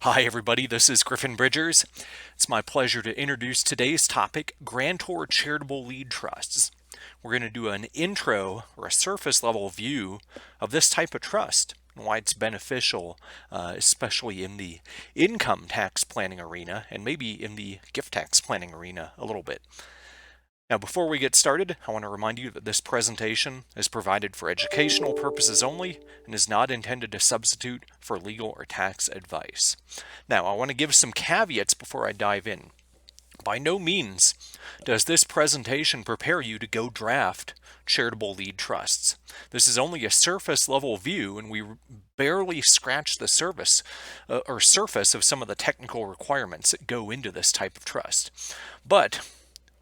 Hi everybody, this is Griffin Bridgers. It's my pleasure to introduce today's topic, Grantor Charitable Lead Trusts. We're going to do an intro or a surface level view of this type of trust and why it's beneficial, especially in the income tax planning arena and maybe in the gift tax planning arena a little bit. Now, before we get started, I want to remind you that this presentation is provided for educational purposes only and is not intended to substitute for legal or tax advice. Now, I want to give some caveats before I dive in. By no means does this presentation prepare you to go draft charitable lead trusts. This is only a surface level view, and we barely scratch the surface of some of the technical requirements that go into this type of trust. But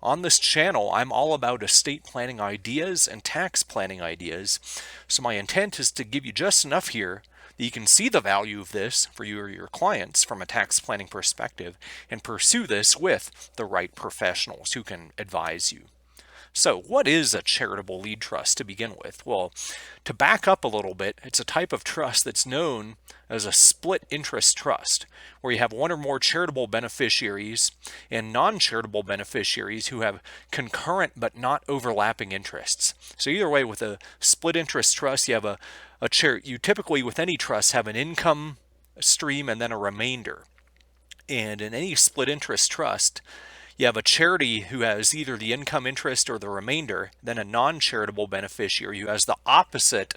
on this channel, I'm all about estate planning ideas and tax planning ideas, so my intent is to give you just enough here that you can see the value of this for you or your clients from a tax planning perspective and pursue this with the right professionals who can advise you. So what is a charitable lead trust to begin with? Well, to back up a little bit, it's a type of trust that's known as a split interest trust, where you have one or more charitable beneficiaries and non-charitable beneficiaries who have concurrent but not overlapping interests. So either way, with a split interest trust, you have you typically with any trust have an income stream and then a remainder. And in any split interest trust, you have a charity who has either the income interest or the remainder, then a non-charitable beneficiary who has the opposite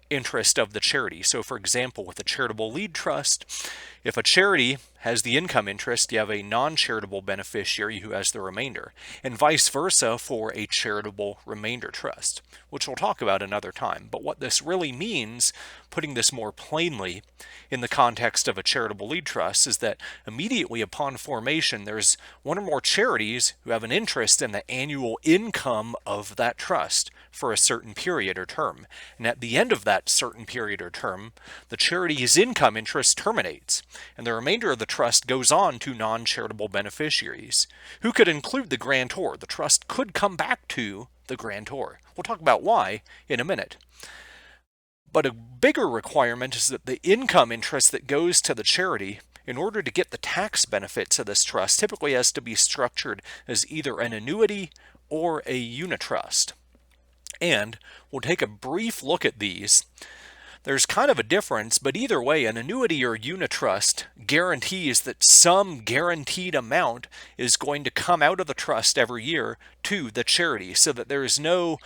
interest of the charity. So for example, with a charitable lead trust, if a charity has the income interest, you have a non-charitable beneficiary who has the remainder, and vice versa for a charitable remainder trust, which we'll talk about another time. But what this really means, putting this more plainly in the context of a charitable lead trust, is that immediately upon formation, there's one or more charities who have an interest in the annual income of that trust for a certain period or term. And at the end of that certain period or term, the charity's income interest terminates, and the remainder of the trust goes on to non-charitable beneficiaries, who could include the grantor. The trust could come back to the grantor. We'll talk about why in a minute. But a bigger requirement is that the income interest that goes to the charity, in order to get the tax benefits of this trust, typically has to be structured as either an annuity or a unitrust. And we'll take a brief look at these. There's kind of a difference, but either way, an annuity or unitrust guarantees that some guaranteed amount is going to come out of the trust every year to the charity, so that there is no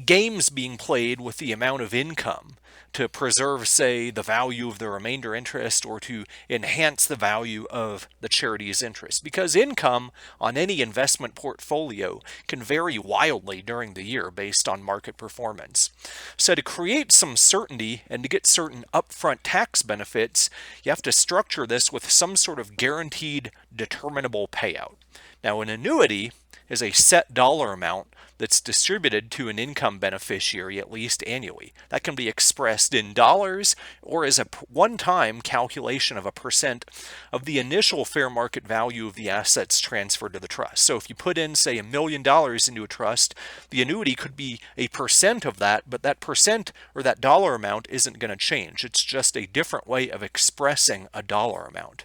games being played with the amount of income to preserve, say, the value of the remainder interest or to enhance the value of the charity's interest. Because income on any investment portfolio can vary wildly during the year based on market performance. So to create some certainty and to get certain upfront tax benefits, you have to structure this with some sort of guaranteed determinable payout. Now, an annuity is a set dollar amount that's distributed to an income beneficiary at least annually. That can be expressed in dollars or as a one-time calculation of a percent of the initial fair market value of the assets transferred to the trust. So if you put in, say, $1 million into a trust, the annuity could be a percent of that, but that percent or that dollar amount isn't going to change. It's just a different way of expressing a dollar amount.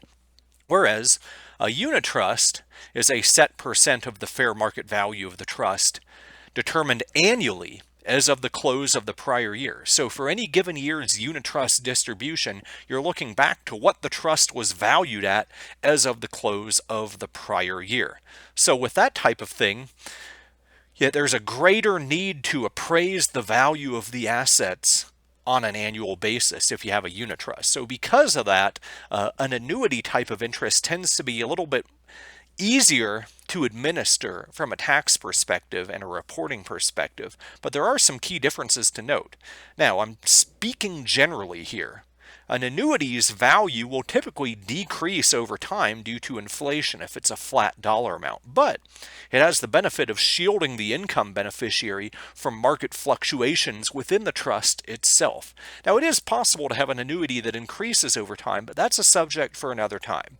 Whereas a unitrust is a set percent of the fair market value of the trust, determined annually as of the close of the prior year. So for any given year's unitrust distribution, you're looking back to what the trust was valued at as of the close of the prior year. So with that type of thing, yet there's a greater need to appraise the value of the assets on an annual basis if you have a unitrust. So because of that, an annuity type of interest tends to be a little bit easier to administer from a tax perspective and a reporting perspective, but there are some key differences to note. Now, I'm speaking generally here. An annuity's value will typically decrease over time due to inflation if it's a flat dollar amount, but it has the benefit of shielding the income beneficiary from market fluctuations within the trust itself. Now, it is possible to have an annuity that increases over time, but that's a subject for another time.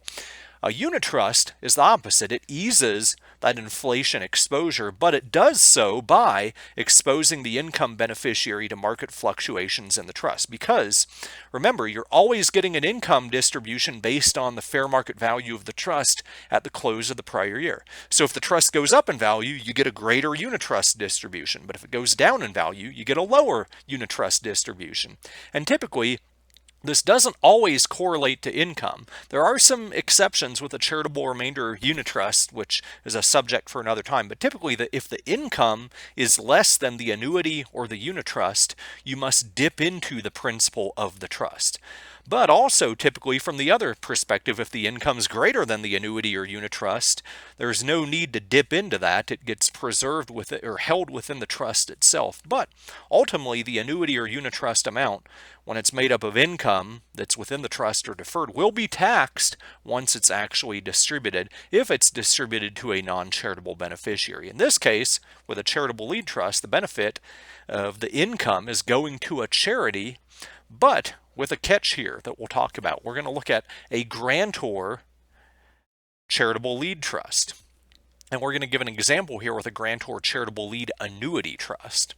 A unit trust is the opposite. It eases that inflation exposure, but it does so by exposing the income beneficiary to market fluctuations in the trust. Because remember, you're always getting an income distribution based on the fair market value of the trust at the close of the prior year. So if the trust goes up in value, you get a greater unit trust distribution. But if it goes down in value, you get a lower unit trust distribution. And typically, this doesn't always correlate to income. There are some exceptions with a charitable remainder unit trust, which is a subject for another time. But typically, if the income is less than the annuity or the unit trust, you must dip into the principal of the trust. But also, typically, from the other perspective, if the income is greater than the annuity or unit trust, there's no need to dip into that. It gets preserved with it or held within the trust itself. But ultimately, the annuity or unit trust amount, when it's made up of income that's within the trust or deferred, will be taxed once it's actually distributed, if it's distributed to a non-charitable beneficiary. In this case, with a charitable lead trust, the benefit of the income is going to a charity, but with a catch here that we'll talk about. We're going to look at a grantor charitable lead trust. And we're going to give an example here with a grantor charitable lead annuity trust.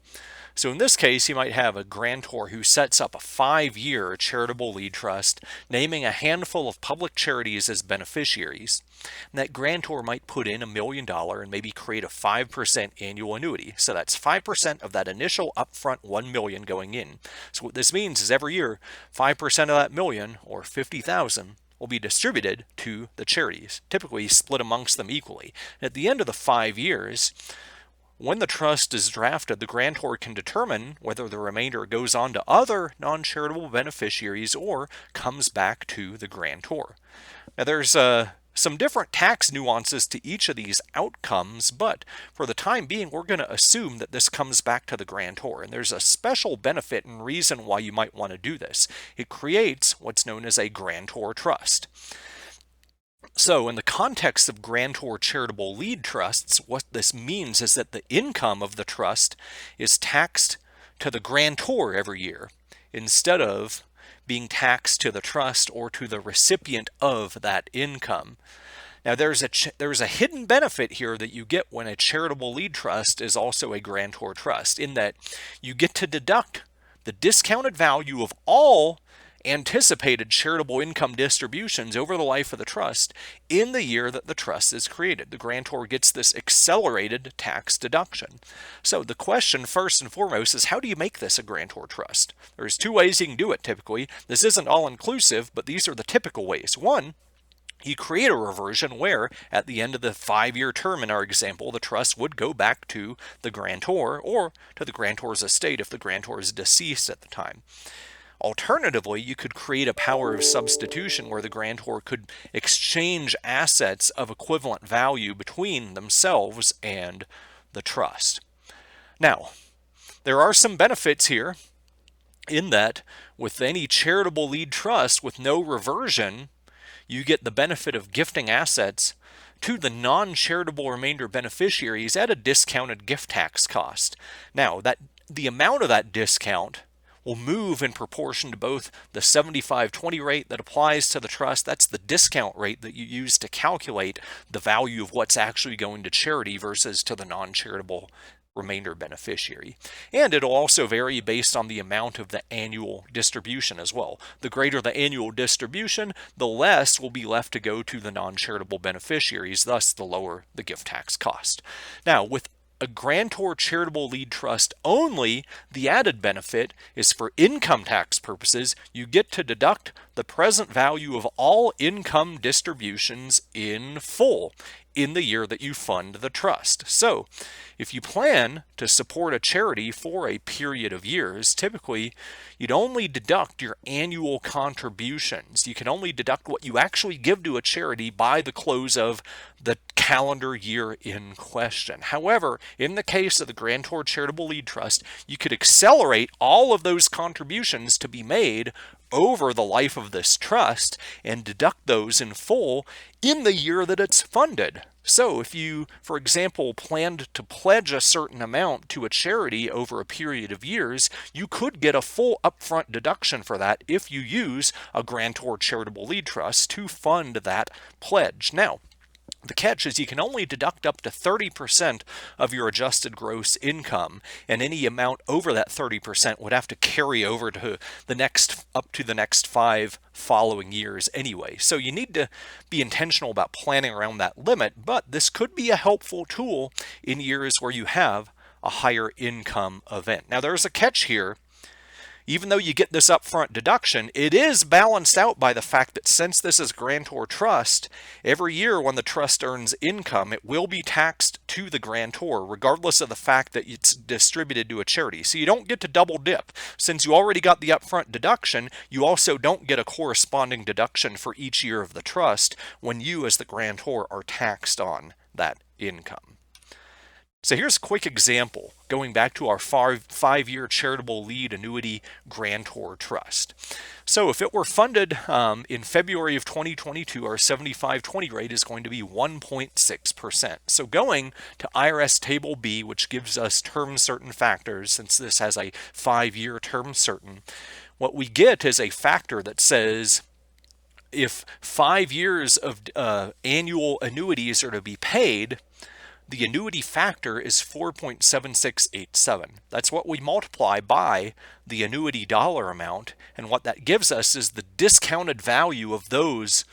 So in this case, you might have a grantor who sets up a 5-year charitable lead trust, naming a handful of public charities as beneficiaries. And that grantor might put in $1 million and maybe create a 5% annual annuity. So that's 5% of that initial upfront $1 million going in. So what this means is every year, 5% of that million, or 50,000, will be distributed to the charities, typically split amongst them equally. And at the end of the 5 years, when the trust is drafted, the grantor can determine whether the remainder goes on to other non-charitable beneficiaries or comes back to the grantor. Now there's some different tax nuances to each of these outcomes, but for the time being, we're going to assume that this comes back to the grantor. And there's a special benefit and reason why you might want to do this. It creates what's known as a grantor trust. So in the context of grantor charitable lead trusts, what this means is that the income of the trust is taxed to the grantor every year instead of being taxed to the trust or to the recipient of that income. Now there's a hidden benefit here that you get when a charitable lead trust is also a grantor trust, in that you get to deduct the discounted value of all anticipated charitable income distributions over the life of the trust in the year that the trust is created. The grantor gets this accelerated tax deduction. So the question first and foremost is, how do you make this a grantor trust? There's 2 ways you can do it typically. This isn't all inclusive, but these are the typical ways. One, you create a reversion where, at the end of the 5-year term in our example, the trust would go back to the grantor or to the grantor's estate if the grantor is deceased at the time. Alternatively, you could create a power of substitution where the grantor could exchange assets of equivalent value between themselves and the trust. Now, there are some benefits here in that with any charitable lead trust with no reversion, you get the benefit of gifting assets to the non-charitable remainder beneficiaries at a discounted gift tax cost. Now, the amount of that discount will move in proportion to both the 75/20 rate that applies to the trust, that's the discount rate that you use to calculate the value of what's actually going to charity versus to the non-charitable remainder beneficiary. And it'll also vary based on the amount of the annual distribution as well. The greater the annual distribution, the less will be left to go to the non-charitable beneficiaries, thus the lower the gift tax cost. Now, with a grantor charitable lead trust only, the added benefit is for income tax purposes, you get to deduct the present value of all income distributions in full in the year that you fund the trust. So if you plan to support a charity for a period of years, typically you'd only deduct your annual contributions. You can only deduct what you actually give to a charity by the close of the calendar year in question. However, in the case of the Grantor Charitable Lead Trust, you could accelerate all of those contributions to be made over the life of this trust and deduct those in full in the year that it's funded. So if you, for example, planned to pledge a certain amount to a charity over a period of years, you could get a full upfront deduction for that if you use a Grantor Charitable Lead Trust to fund that pledge. Now, the catch is you can only deduct up to 30% of your adjusted gross income, and any amount over that 30% would have to carry over to up to the next 5 following years anyway. So you need to be intentional about planning around that limit, but this could be a helpful tool in years where you have a higher income event. Now there's a catch here. Even though you get this upfront deduction, it is balanced out by the fact that since this is Grantor Trust, every year when the trust earns income, it will be taxed to the grantor, regardless of the fact that it's distributed to a charity. So you don't get to double dip. Since you already got the upfront deduction, you also don't get a corresponding deduction for each year of the trust when you as the grantor are taxed on that income. So here's a quick example, going back to our five-year charitable lead annuity Grantor Trust. So if it were funded in February of 2022, our 75/20 rate is going to be 1.6%. So going to IRS Table B, which gives us term certain factors, since this has a 5-year term certain, what we get is a factor that says if 5 years of annual annuities are to be paid, the annuity factor is 4.7687. That's what we multiply by the annuity dollar amount, and what that gives us is the discounted value of those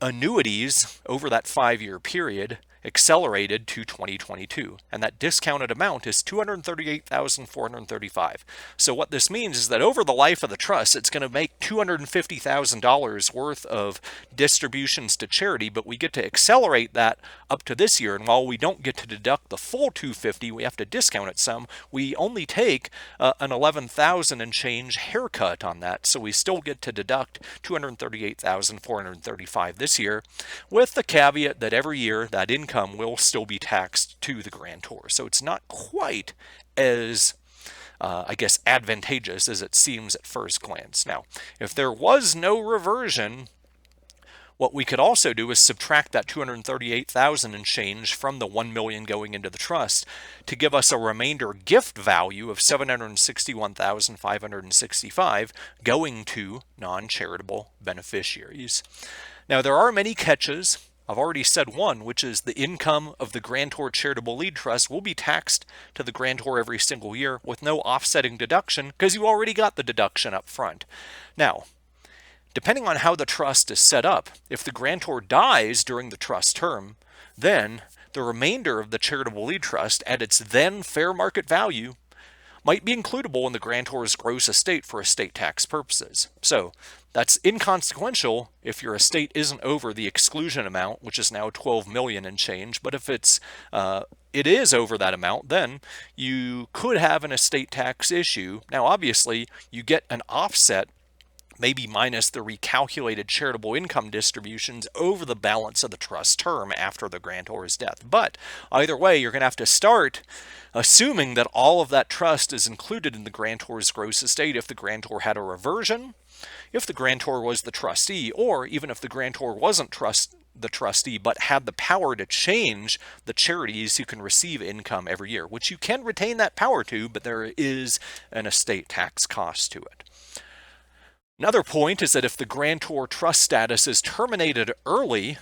annuities over that 5-year period accelerated to 2022, and that discounted amount is $238,435. So what this means is that over the life of the trust, it's going to make $250,000 worth of distributions to charity, but we get to accelerate that up to this year, and while we don't get to deduct the full $250, we have to discount it some. We only take an $11,000 and change haircut on that, so we still get to deduct $238,435 this year, with the caveat that every year that income will still be taxed to the grantor. So it's not quite as I guess advantageous as it seems at first glance. Now, if there was no reversion, what we could also do is subtract that $238,000 and change from the $1 million going into the trust to give us a remainder gift value of $761,565 going to non-charitable beneficiaries. Now, there are many catches. I've already said one, which is the income of the Grantor Charitable Lead Trust will be taxed to the grantor every single year with no offsetting deduction because you already got the deduction up front. Now, depending on how the trust is set up, if the grantor dies during the trust term, then the remainder of the Charitable Lead Trust at its then fair market value might be includable in the grantor's gross estate for estate tax purposes. So that's inconsequential if your estate isn't over the exclusion amount, which is now $12 million and change. But if it is over that amount, then you could have an estate tax issue. Now, obviously, you get an offset, maybe minus the recalculated charitable income distributions over the balance of the trust term after the grantor's death. But either way, you're going to have to start assuming that all of that trust is included in the grantor's gross estate if the grantor had a reversion, if the grantor was the trustee, or even if the grantor wasn't the trustee but had the power to change the charities who can receive income every year, which you can retain that power to, but there is an estate tax cost to it. Another point is that if the grantor trust status is terminated early,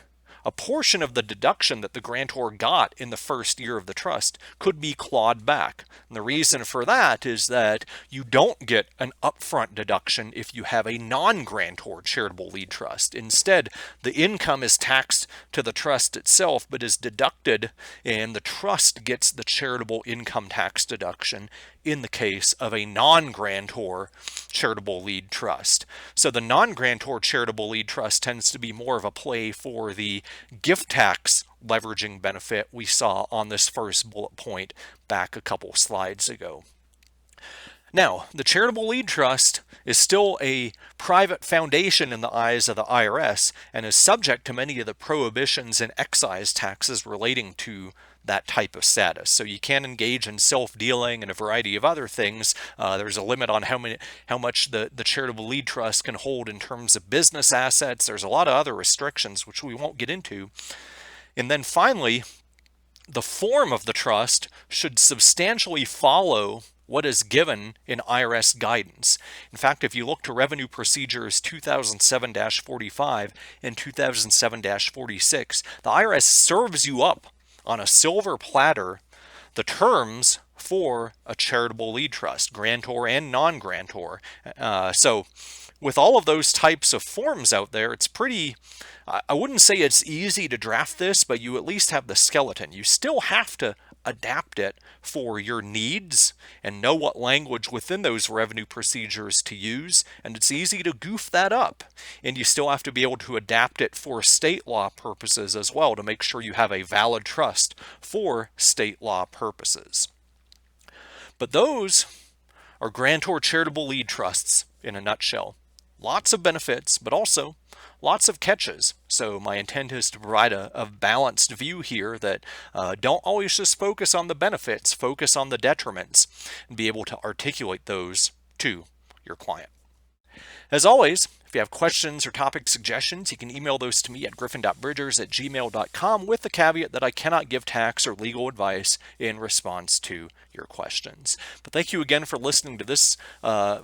a portion of the deduction that the grantor got in the first year of the trust could be clawed back. And the reason for that is that you don't get an upfront deduction if you have a non-grantor charitable lead trust. Instead, the income is taxed to the trust itself, but is deducted, and the trust gets the charitable income tax deduction in the case of a non-grantor charitable lead trust. So the non-grantor charitable lead trust tends to be more of a play for the gift tax leveraging benefit we saw on this first bullet point back a couple slides ago. Now, the charitable lead trust is still a private foundation in the eyes of the IRS and is subject to many of the prohibitions and excise taxes relating to that type of status. So you can engage in self-dealing and a variety of other things. There's a limit on how much the charitable lead trust can hold in terms of business assets. There's a lot of other restrictions which we won't get into. And then finally, the form of the trust should substantially follow what is given in IRS guidance. In fact, if you look to Revenue Procedures 2007-45 and 2007-46, the IRS serves you up on a silver platter the terms for a charitable lead trust, grantor and non-grantor. So with all of those types of forms out there, it's pretty, I wouldn't say it's easy to draft this, but you at least have the skeleton. You still have to adapt it for your needs and know what language within those revenue procedures to use, and it's easy to goof that up. And you still have to be able to adapt it for state law purposes as well to make sure you have a valid trust for state law purposes. But those are Grantor Charitable Lead Trusts in a nutshell. Lots of benefits, but also lots of catches. So my intent is to provide a balanced view here that don't always just focus on the benefits, focus on the detriments, and be able to articulate those to your client. As always, if you have questions or topic suggestions, you can email those to me at griffin.bridgers@gmail.com with the caveat that I cannot give tax or legal advice in response to your questions. But thank you again for listening to this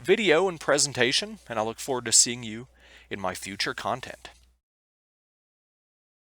video and presentation, and I look forward to seeing you in my future content.